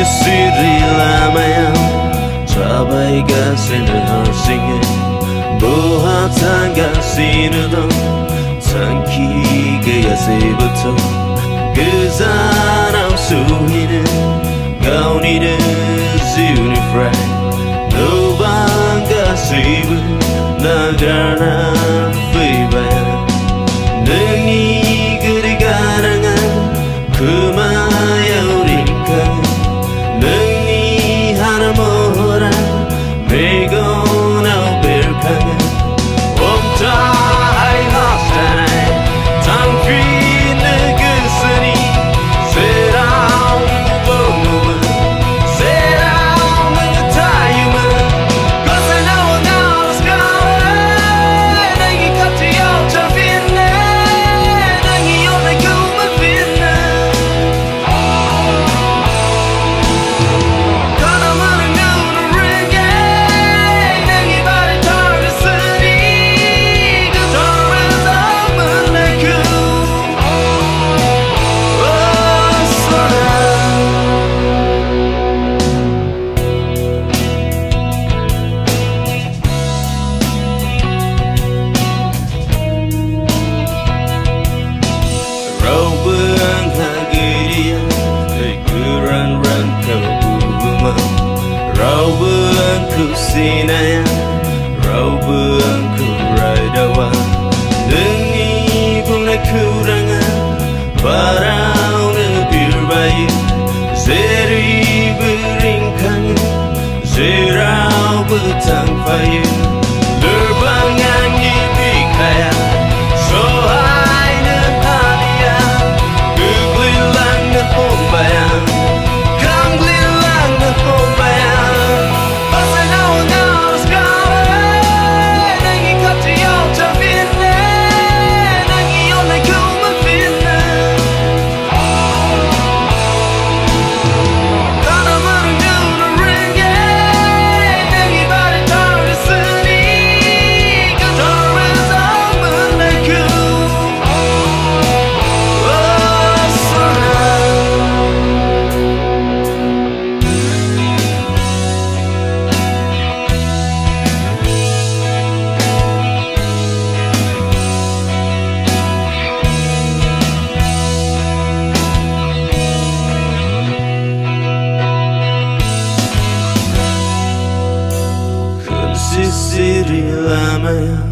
Siri lamayao Trabayga senar singe Buhatanga sinudon Sanki gaya sebuto Gazanam suhine Gaunide zunifrai Nobanga sibu Nagarna fibayan Nengi gerigarangan Kumayao ringkan Nengi hana mohora Mego nao berkangan Om tahai hastanai Tangfi negeseni Serau mengubanguman Serau mengetayuman Kosa nawa ngau sekarang Nengi kati yau terfinne Nengi yonai kuman finne Sinaya Raubuangku raidawa Nengi bunai kurangan Barau nebir bayu Seri beringkangan Zerau betang payu Lerbangan gibi kaya Sohai nehania Keglilang nehombayang Kanglilang nehombayang Siri lamayao